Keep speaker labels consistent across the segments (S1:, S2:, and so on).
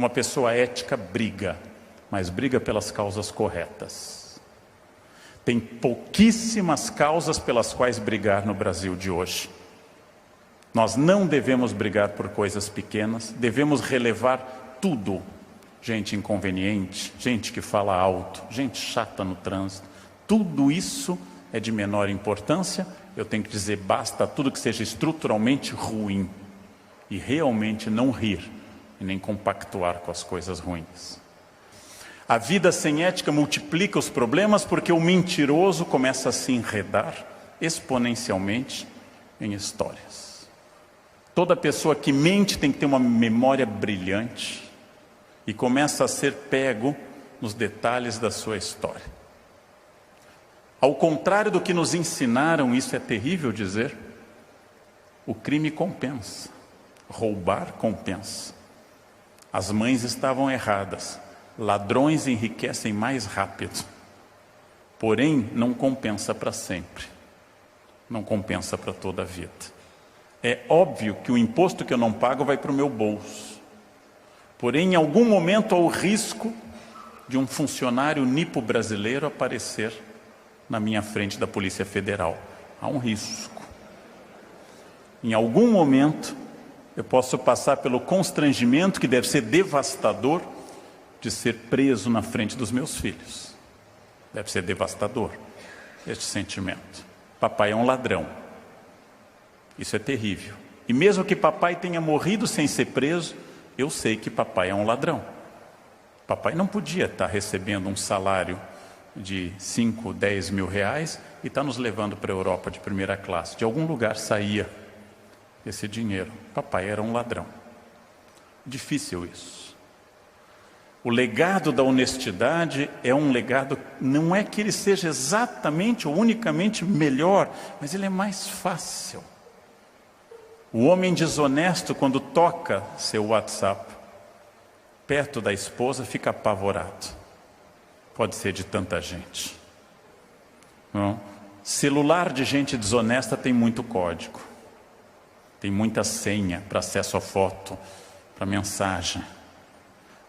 S1: Uma pessoa ética briga, mas briga pelas causas corretas. Tem pouquíssimas causas pelas quais brigar no Brasil de hoje. Nós não devemos brigar por coisas pequenas, devemos relevar tudo. Gente inconveniente, gente que fala alto, gente chata no trânsito, tudo isso é de menor importância. Eu tenho que dizer basta a tudo que seja estruturalmente ruim e realmente não rir e nem compactuar com as coisas ruins. A vida sem ética multiplica os problemas porque o mentiroso começa a se enredar exponencialmente em histórias. Toda pessoa que mente tem que ter uma memória brilhante e começa a ser pego nos detalhes da sua história. Ao contrário do que nos ensinaram, isso é terrível dizer, o crime compensa, roubar compensa. As mães estavam erradas, ladrões enriquecem mais rápido, porém não compensa para sempre, não compensa para toda a vida. É óbvio que o imposto que eu não pago vai para o meu bolso, porém em algum momento há o risco de um funcionário nipo brasileiro aparecer na minha frente da Polícia Federal. Há um risco. Em algum momento eu posso passar pelo constrangimento que deve ser devastador de ser preso na frente dos meus filhos. Deve ser devastador este sentimento. Papai é um ladrão. Isso é terrível. E mesmo que papai tenha morrido sem ser preso, eu sei que papai é um ladrão. Papai não podia estar recebendo um salário de 5, 10 mil reais e está nos levando para a Europa de primeira classe. De algum lugar saía esse dinheiro. Papai era um ladrão. Difícil isso. O legado da honestidade é um legado, não é que ele seja exatamente ou unicamente melhor, mas ele é mais fácil. O homem desonesto, quando toca seu WhatsApp perto da esposa, fica apavorado. Pode ser de tanta gente. Não? Celular de gente desonesta tem muito código. Tem muita senha para acesso à foto, para mensagem.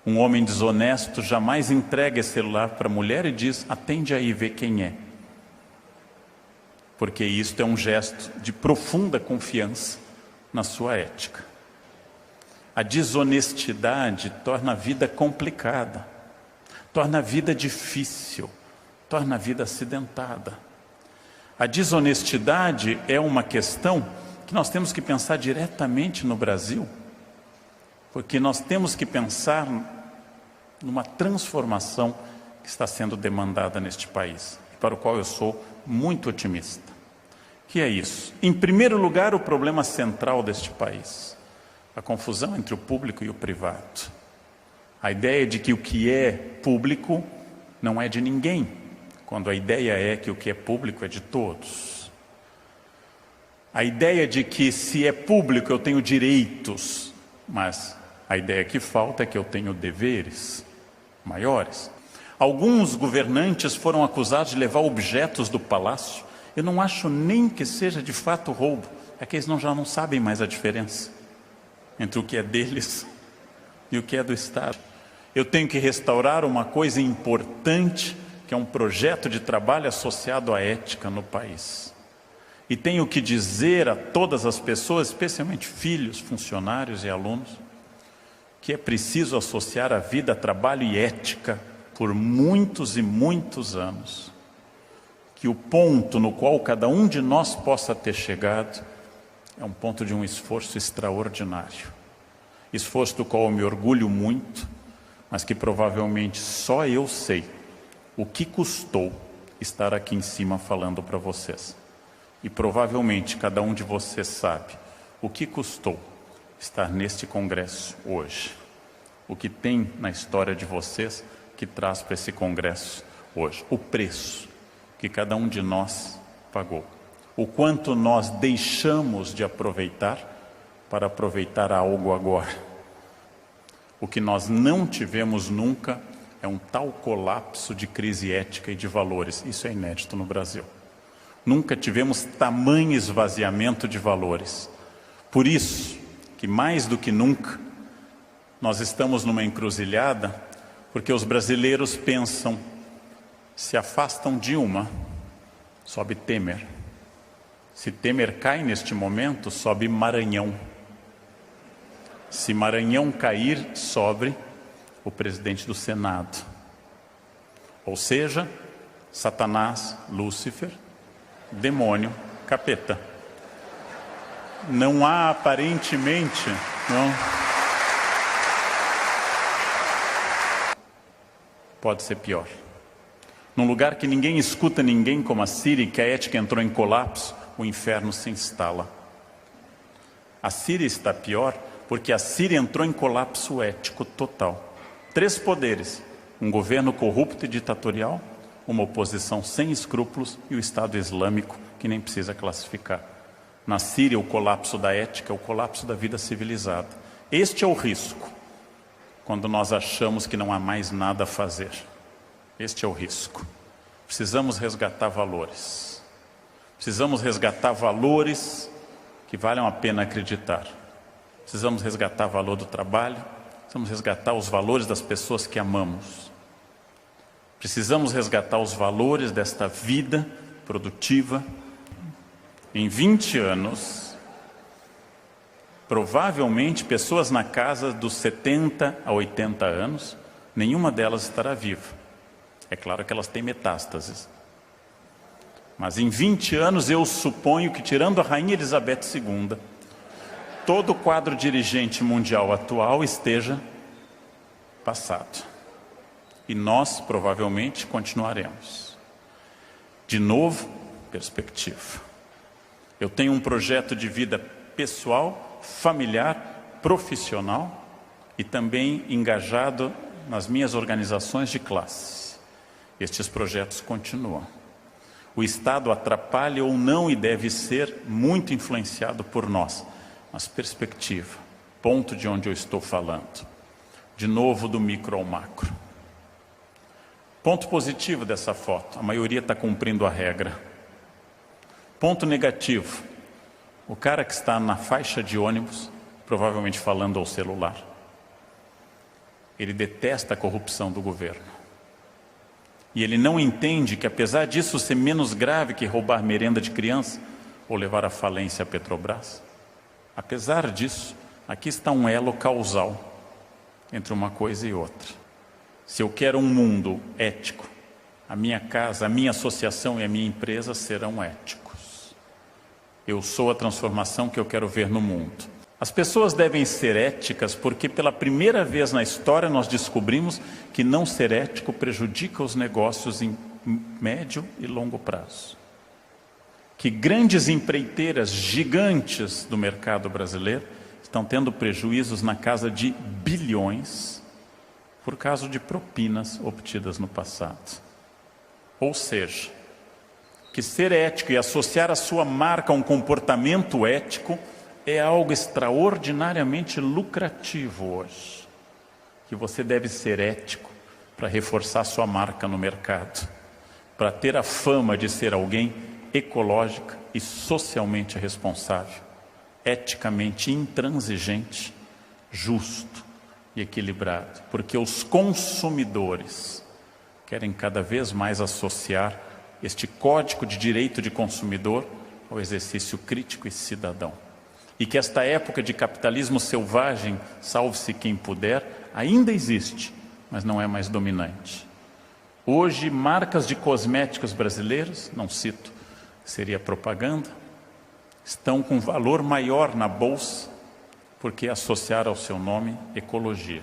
S1: Um homem desonesto jamais entrega esse celular para a mulher e diz, atende aí, vê quem é. Porque isto é um gesto de profunda confiança na sua ética. A desonestidade torna a vida complicada, torna a vida difícil, torna a vida acidentada. A desonestidade é uma questão que nós temos que pensar diretamente no Brasil, porque nós temos que pensar numa transformação que está sendo demandada neste país, para o qual eu sou muito otimista. Que é isso? Em primeiro lugar, o problema central deste país, a confusão entre o público e o privado. A ideia de que o que é público não é de ninguém, quando a ideia é que o que é público é de todos. A ideia de que se é público eu tenho direitos, mas a ideia que falta é que eu tenho deveres maiores. Alguns governantes foram acusados de levar objetos do palácio. Eu não acho nem que seja de fato roubo, é que eles já não sabem mais a diferença entre o que é deles e o que é do Estado. Eu tenho que restaurar uma coisa importante, que é um projeto de trabalho associado à ética no país. E tenho que dizer a todas as pessoas, especialmente filhos, funcionários e alunos, que é preciso associar a vida a trabalho e ética por muitos e muitos anos. Que o ponto no qual cada um de nós possa ter chegado é um ponto de um esforço extraordinário. Esforço do qual eu me orgulho muito, mas que provavelmente só eu sei o que custou estar aqui em cima falando para vocês. E provavelmente cada um de vocês sabe o que custou estar neste congresso hoje. O que tem na história de vocês que traz para esse congresso hoje. O preço que cada um de nós pagou. O quanto nós deixamos de aproveitar para aproveitar algo agora. O que nós não tivemos nunca é um tal colapso de crise ética e de valores. Isso é inédito no Brasil. Nunca tivemos tamanho esvaziamento de valores. Por isso que mais do que nunca Nós estamos numa encruzilhada porque os brasileiros pensam, se afastam Dilma, sobe Temer. Se Temer cai neste momento, sobe Maranhão. Se Maranhão cair, sobe o presidente do Senado. Ou seja, Satanás, Lúcifer, demônio, capeta. Não há aparentemente, não. Pode ser pior. Num lugar que ninguém escuta ninguém, como a Síria, que a ética entrou em colapso, o inferno se instala. A Síria está pior porque a Síria entrou em colapso ético total. 3 poderes: um governo corrupto e ditatorial, uma oposição sem escrúpulos e o Estado Islâmico, que nem precisa classificar. Na Síria, o colapso da ética é o colapso da vida civilizada. Este é o risco, quando nós achamos que não há mais nada a fazer. Este é o risco. Precisamos resgatar valores. Precisamos resgatar valores que valham a pena acreditar. Precisamos resgatar o valor do trabalho. Precisamos resgatar os valores das pessoas que amamos. Precisamos resgatar os valores desta vida produtiva. Em 20 anos, provavelmente pessoas na casa dos 70 a 80 anos, nenhuma delas estará viva. É claro que elas têm metástases. Mas em 20 anos eu suponho que, tirando a Rainha Elizabeth II, todo o quadro dirigente mundial atual esteja passado. E nós provavelmente continuaremos. De novo, perspectiva. Eu tenho um projeto de vida pessoal, familiar, profissional e também engajado nas minhas organizações de classe. Estes projetos continuam. O Estado atrapalha ou não e deve ser muito influenciado por nós. Mas perspectiva, ponto de onde eu estou falando. De novo, do micro ao macro. Ponto positivo dessa foto: a maioria está cumprindo a regra. Ponto negativo: o cara que está na faixa de ônibus, provavelmente falando ao celular, ele detesta a corrupção do governo. E ele não entende que, apesar disso ser menos grave que roubar merenda de criança ou levar à falência a Petrobras, apesar disso, aqui está um elo causal entre uma coisa e outra. Se eu quero um mundo ético, a minha casa, a minha associação e a minha empresa serão éticos. Eu sou a transformação que eu quero ver no mundo. As pessoas devem ser éticas porque pela primeira vez na história nós descobrimos que não ser ético prejudica os negócios em médio e longo prazo. Que grandes empreiteiras gigantes do mercado brasileiro estão tendo prejuízos na casa de bilhões por causa de propinas obtidas no passado. Ou seja, que ser ético e associar a sua marca a um comportamento ético é algo extraordinariamente lucrativo hoje. Que você deve ser ético para reforçar sua marca no mercado, para ter a fama de ser alguém ecológica e socialmente responsável, eticamente intransigente, justo e equilibrado, porque os consumidores querem cada vez mais associar este código de direito de consumidor ao exercício crítico e cidadão. E que esta época de capitalismo selvagem, salve-se quem puder, ainda existe, mas não é mais dominante. Hoje, marcas de cosméticos brasileiros, não cito, seria propaganda, estão com valor maior na bolsa, porque associaram ao seu nome ecologia.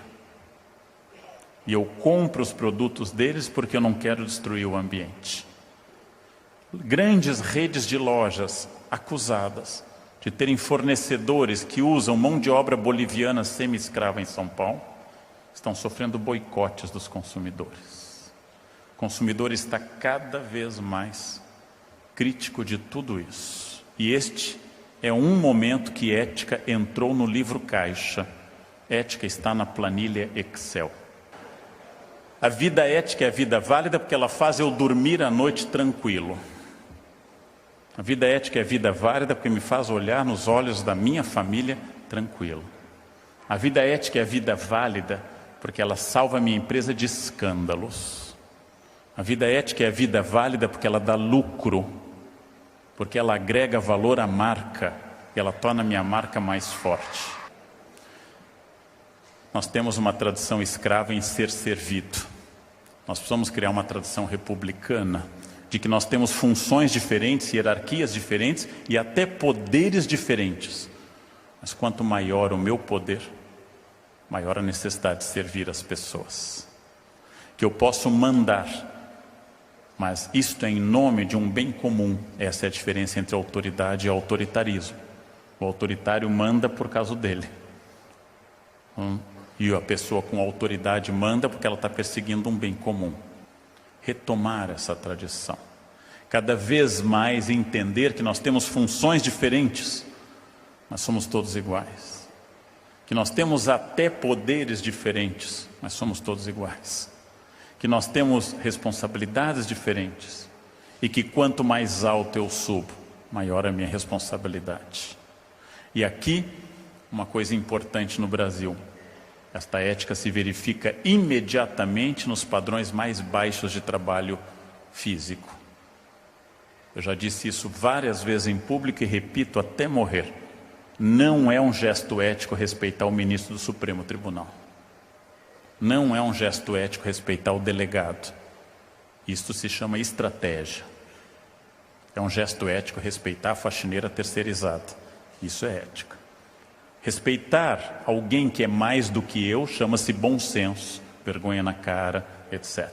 S1: E eu compro os produtos deles porque eu não quero destruir o ambiente. Grandes redes de lojas acusadas de terem fornecedores que usam mão de obra boliviana semi-escrava em São Paulo, estão sofrendo boicotes dos consumidores. O consumidor está cada vez mais crítico de tudo isso. E este é um momento que ética entrou no livro caixa. Ética está na planilha Excel. A vida ética é a vida válida porque ela faz eu dormir à noite tranquilo. A vida ética é a vida válida porque me faz olhar nos olhos da minha família tranquilo. A vida ética é a vida válida porque ela salva a minha empresa de escândalos. A vida ética é a vida válida porque ela dá lucro, porque ela agrega valor à marca e ela torna a minha marca mais forte. Nós temos uma tradição escrava em ser servido. Nós precisamos criar uma tradição republicana de que nós temos funções diferentes, hierarquias diferentes e até poderes diferentes. Mas quanto maior o meu poder, maior a necessidade de servir as pessoas. Que eu posso mandar, mas isto é em nome de um bem comum. Essa é a diferença entre autoridade e autoritarismo. O autoritário manda por causa dele. E a pessoa com autoridade manda porque ela está perseguindo um bem comum. Retomar essa tradição. Cada vez mais entender que nós temos funções diferentes, mas somos todos iguais. Que nós temos até poderes diferentes, mas somos todos iguais. Que nós temos responsabilidades diferentes e que quanto mais alto eu subo, maior a minha responsabilidade. E aqui, uma coisa importante no Brasil, esta ética se verifica imediatamente nos padrões mais baixos de trabalho físico. Eu já disse isso várias vezes em público e repito até morrer. Não é um gesto ético respeitar o ministro do Supremo Tribunal. Não é um gesto ético respeitar o delegado. Isto se chama estratégia. É um gesto ético respeitar a faxineira terceirizada. Isso é ética. Respeitar alguém que é mais do que eu chama-se bom senso, vergonha na cara, etc.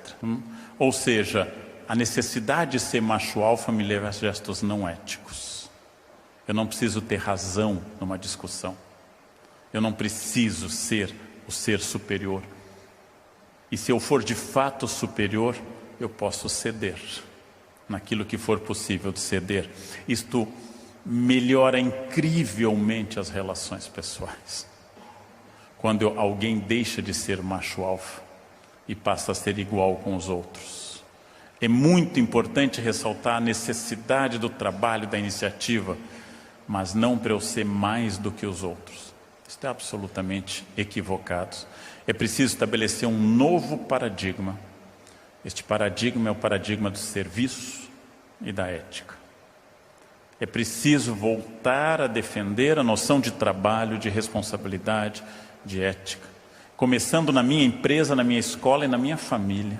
S1: Ou seja, a necessidade de ser macho alfa me leva a gestos não éticos. Eu não preciso ter razão numa discussão. Eu não preciso ser o ser superior. E se eu for de fato superior, eu posso ceder naquilo que for possível de ceder. Isto melhora incrivelmente as relações pessoais. Quando alguém deixa de ser macho alfa e passa a ser igual com os outros. É muito importante ressaltar a necessidade do trabalho, da iniciativa, mas não para eu ser mais do que os outros. Isso é absolutamente equivocado. É preciso estabelecer um novo paradigma. Este paradigma é o paradigma do serviço e da ética. É preciso voltar a defender a noção de trabalho, de responsabilidade, de ética. Começando na minha empresa, na minha escola e na minha família.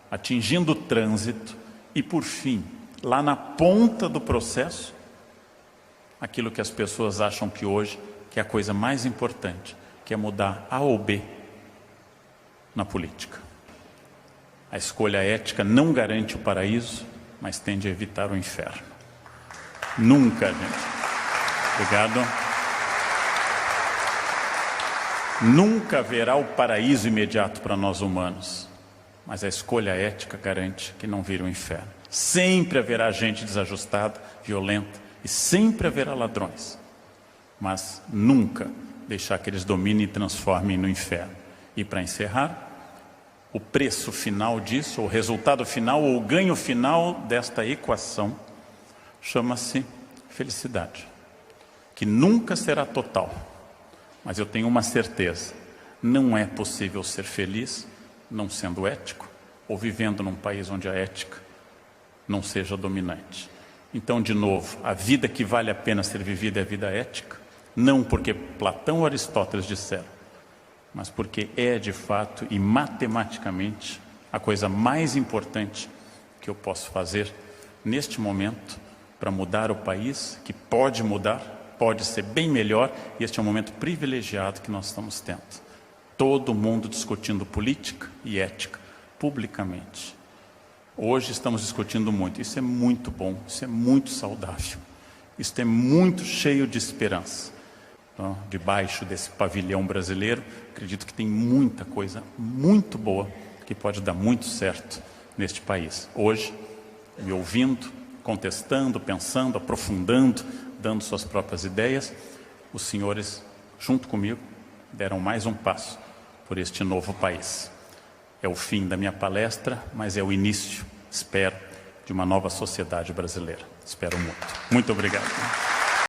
S1: Atingindo o trânsito e, por fim, lá na ponta do processo, aquilo que as pessoas acham que hoje que é a coisa mais importante, que é mudar A ou B na política. A escolha ética não garante o paraíso, mas tende a evitar o inferno. Nunca, gente. Obrigado. Nunca haverá o paraíso imediato para nós humanos, mas a escolha ética garante que não vira o inferno. Sempre haverá gente desajustada, violenta, e sempre haverá ladrões, mas nunca deixar que eles dominem e transformem no inferno. E para encerrar, o preço final disso, o resultado final, ou o ganho final desta equação, chama-se felicidade, que nunca será total, mas eu tenho uma certeza, não é possível ser feliz não sendo ético, ou vivendo num país onde a ética não seja dominante. Então, de novo, a vida que vale a pena ser vivida é a vida ética, não porque Platão ou Aristóteles disseram, mas porque é de fato e matematicamente a coisa mais importante que eu posso fazer neste momento para mudar o país, que pode mudar, pode ser bem melhor, e este é um momento privilegiado que nós estamos tendo. Todo mundo discutindo política e ética publicamente. Hoje estamos discutindo muito, isso é muito bom, isso é muito saudável, isso é muito cheio de esperança. Então, debaixo desse pavilhão brasileiro, acredito que tem muita coisa muito boa que pode dar muito certo neste país. Hoje, me ouvindo, contestando, pensando, aprofundando, dando suas próprias ideias, os senhores, junto comigo, deram mais um passo por este novo país. É o fim da minha palestra, mas é o início, espero, de uma nova sociedade brasileira. Espero muito. Muito obrigado.